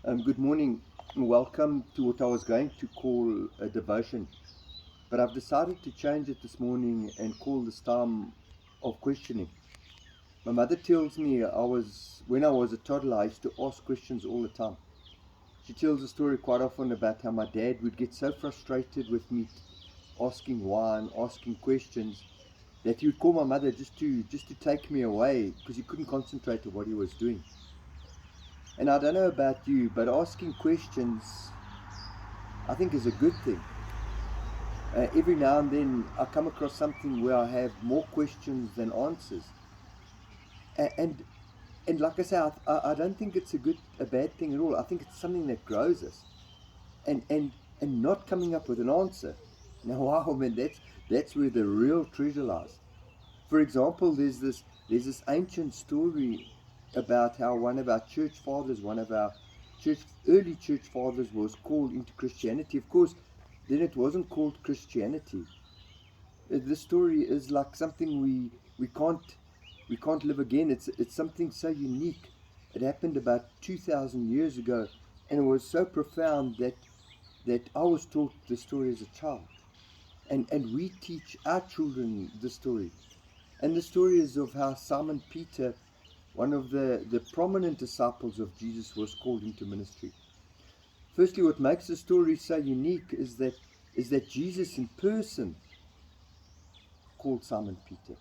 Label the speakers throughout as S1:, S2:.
S1: Good morning. Welcome to what I was going to call a devotion, but I've decided to change it this morning and call this time of questioning. My mother tells me when I was a toddler, I used to ask questions all the time. She tells a story quite often about how my dad would get so frustrated with me asking why and asking questions that he would call my mother just to take me away because he couldn't concentrate on what he was doing. And I don't know about you, but asking questions I think is a good thing. Every now and then I come across something where I have more questions than answers, and and like I say, I don't think it's a bad thing at all. I think it's something that grows us, and and not coming up with an answer. Now, wow, man, that's where the real treasure lies. For example, there's this ancient story about how one of our church fathers, one of our church early church fathers, was called into Christianity. Of course, then it wasn't called Christianity. This story is like something we can't live again. It's something so unique. It happened about 2,000 years ago, and it was so profound that I was taught the story as a child, and we teach our children the story. And the story is of how Simon Peter, one of the prominent disciples of Jesus, was called into ministry. Firstly, what makes the story so unique is that Jesus in person called Simon Peter.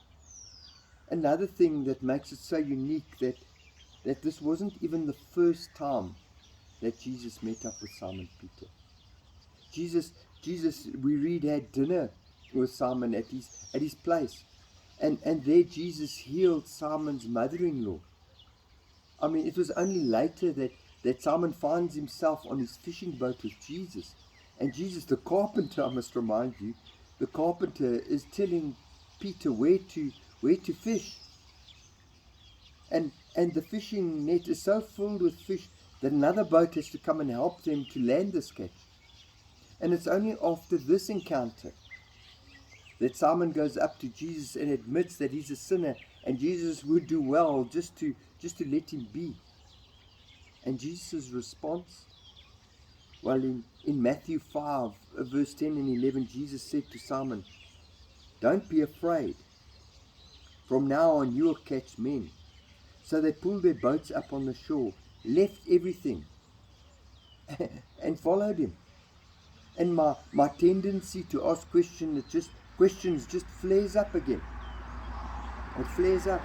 S1: Another thing that makes it so unique that this wasn't even the first time that Jesus met up with Simon Peter. Jesus, Jesus, we read, had dinner with Simon at his place. And there Jesus healed Simon's mother-in-law. I mean, it was only later that Simon finds himself on his fishing boat with Jesus. And Jesus, the carpenter, I must remind you, the carpenter is telling Peter where to fish. And the fishing net is so filled with fish that another boat has to come and help them to land this catch. And it's only after this encounter that Simon goes up to Jesus and admits that he's a sinner, and Jesus would do well just to let him be. And Jesus' response, well, in Matthew 5, verse 10 and 11, Jesus said to Simon, "Don't be afraid. From now on you will catch men." So they pulled their boats up on the shore, left everything, and followed him. And my tendency to ask questions just flares up again. It flares up.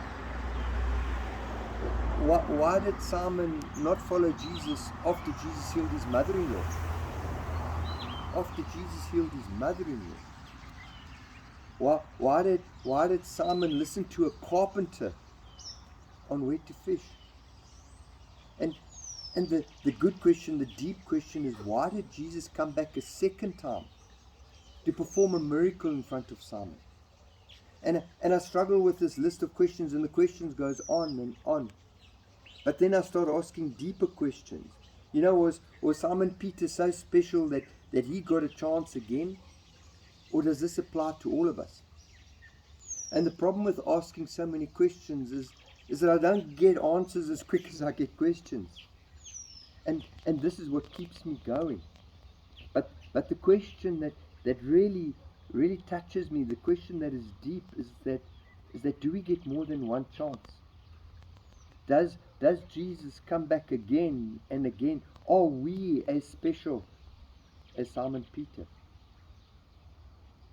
S1: Why did Simon not follow Jesus after Jesus healed his mother-in-law? After Jesus healed his mother-in-law. Why did Simon listen to a carpenter on where to fish? And the good question, the deep question is, why did Jesus come back a second time to perform a miracle in front of Simon? And I struggle with this list of questions, and the questions goes on and on. But then I start asking deeper questions. Was Simon Peter so special that he got a chance again? Or does this apply to all of us? And the problem with asking so many questions is that I don't get answers as quick as I get questions. And this is what keeps me going. But the question that really touches me, the question that is deep, is that do we get more than one chance? Does Jesus come back again and again? Are we as special as Simon Peter?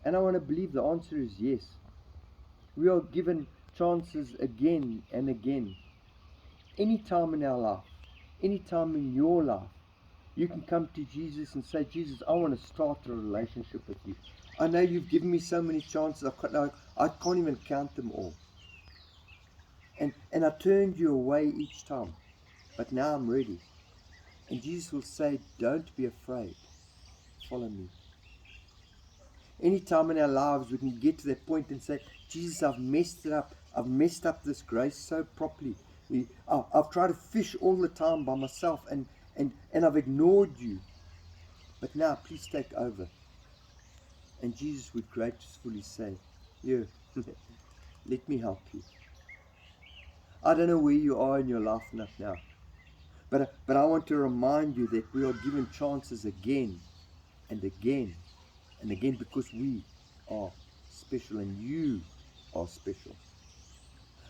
S1: And I want to believe the answer is yes. We are given chances again and again. Any time in our life, any time in your life, you can come to Jesus and say, "Jesus, I want to start a relationship with you. I know you've given me so many chances, I can't even count them all. And I turned you away each time, but now I'm ready." And Jesus will say, "Don't be afraid. Follow me." Any time in our lives we can get to that point and say, "Jesus, I've messed it up. I've messed up this grace so properly. I've tried to fish all the time by myself, and I've ignored you. But now please take over." And Jesus would gracefully say, "Here, let me help you." I don't know where you are in your life not now, But I want to remind you that we are given chances again and again and again because we are special and you are special.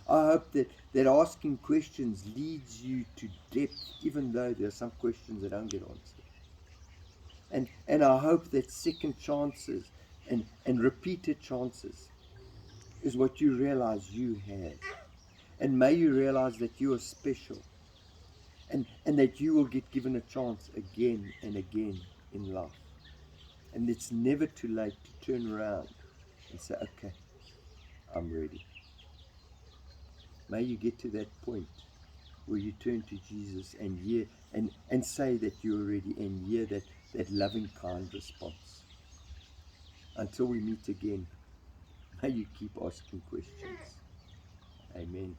S1: I hope that asking questions leads you to depth, even though there are some questions that don't get answered. And I hope that second chances and repeated chances is what you realize you have. And may you realize that you are special and that you will get given a chance again and again in life. And it's never too late to turn around and say, okay, I'm ready. May you get to that point where you turn to Jesus and hear and say that you're ready and hear that loving, kind response. Until we meet again, may you keep asking questions. Amen.